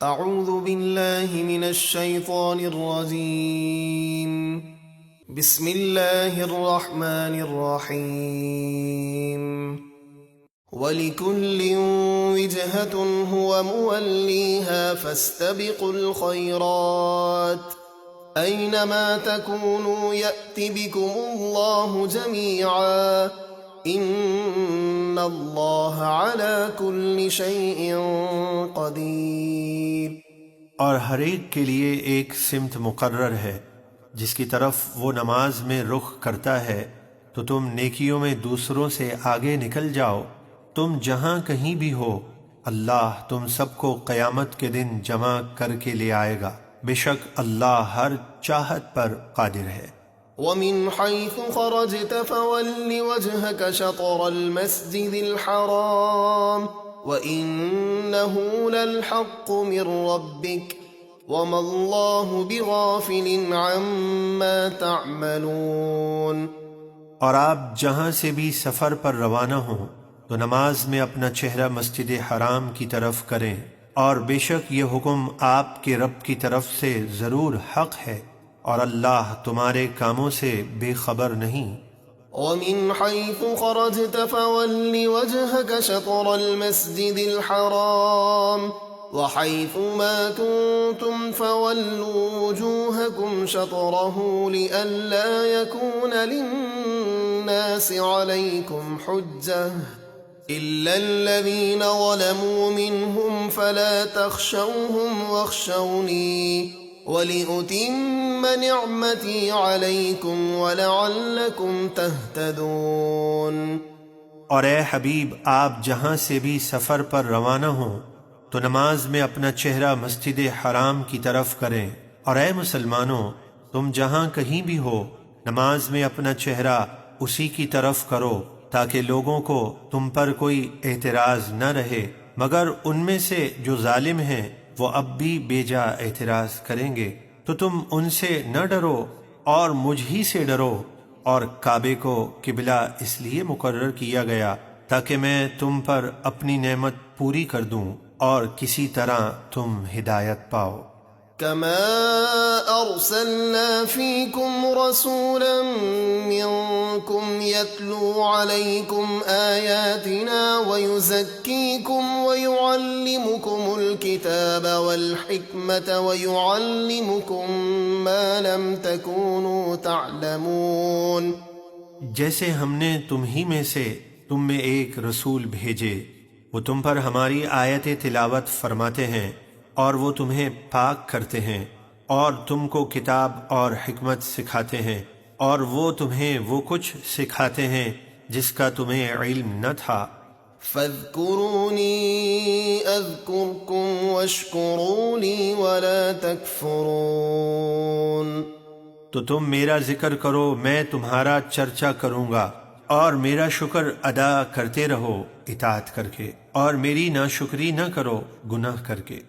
اعوذ باللہ من الشیطان الرجیم بسم اللہ الرحمن الرحیم وَلِكُلٍّ وِجْهَةٌ هُوَ مُوَلِّيهَا فَاسْتَبِقُوا الْخَيْرَاتِ أَيْنَمَا تَكُونُوا يَأْتِ بِكُمُ اللَّهُ جَمِيعًا إِنَّ اللَّهَ عَلَى كُلِّ شَيْءٍ قَدِيرٌ۔ اور ہر ایک کے لیے ایک سمت مقرر ہے جس کی طرف وہ نماز میں رخ کرتا ہے، تو تم نیکیوں میں دوسروں سے آگے نکل جاؤ۔ تم جہاں کہیں بھی ہو، اللہ تم سب کو قیامت کے دن جمع کر کے لے آئے گا، بے شک اللہ ہر چاہت پر قادر ہے۔ وَمِنْ حَيْثُ خَرَجْتَ فَوَلِّ وَجْهَكَ شَطْرَ الْمَسْجِدِ الْحَرَامِ وَإِنَّهُ لَلْحَقُّ مِنْ رَبِّكَ وَمَا اللَّهُ بِغَافِلٍ عَمَّا تَعْمَلُونَ۔ اور آپ جہاں سے بھی سفر پر روانہ ہوں تو نماز میں اپنا چہرہ مسجد حرام کی طرف کریں، اور بے شک یہ حکم آپ کے رب کی طرف سے ضرور حق ہے، اور اللہ تمہارے کاموں سے بے خبر نہیں۔ وَمِنْ حَيْثُ خَرَجْتَ فَوَلِّ وَجْهَكَ شَطْرَ الْمَسْجِدِ الْحَرَامِ وَحَيْثُ مَا كُنْتُمْ فَوَلُّوا وُجُوهَكُمْ شَطْرَهُ لِئَلَّا يَكُونَ لِلنَّاسِ عَلَيْكُمْ حُجَّةٌ إِلَّا الَّذِينَ ظَلَمُوا مِنْهُمْ فَلَا تَخْشَوْهُمْ وَاخْشَوْنِي وَلِأُتِمَّ نِعْمَتِي عَلَيْكُمْ وَلَعَلَّكُمْ تَهْتَدُونَ۔ اور اے حبیب، آپ جہاں سے بھی سفر پر روانہ ہوں تو نماز میں اپنا چہرہ مسجد حرام کی طرف کریں، اور اے مسلمانوں، تم جہاں کہیں بھی ہو نماز میں اپنا چہرہ اسی کی طرف کرو تاکہ لوگوں کو تم پر کوئی اعتراض نہ رہے، مگر ان میں سے جو ظالم ہیں وہ اب بھی بے جا اعتراض کریں گے، تو تم ان سے نہ ڈرو اور مجھ ہی سے ڈرو۔ اور کعبے کو قبلہ اس لیے مقرر کیا گیا تاکہ میں تم پر اپنی نعمت پوری کر دوں اور کسی طرح تم ہدایت پاؤ۔ كما أرسلنا فيكم رسولا منكم يتلو عليكم آياتنا ويزكيكم ويعلمكم الكتاب والحكمة ويعلمكم ما لم تكونوا تعلمون۔ جیسے ہم نے تم ہی میں سے تم میں ایک رسول بھیجے، وہ تم پر ہماری آیت تلاوت فرماتے ہیں اور وہ تمہیں پاک کرتے ہیں، اور تم کو کتاب اور حکمت سکھاتے ہیں، اور وہ تمہیں وہ کچھ سکھاتے ہیں جس کا تمہیں علم نہ تھا۔ فاذکرونی اذکرکم واشکروا لی ولا تکفرون۔ تو تم میرا ذکر کرو، میں تمہارا چرچا کروں گا، اور میرا شکر ادا کرتے رہو اطاعت کر کے، اور میری ناشکری نہ کرو گناہ کر کے۔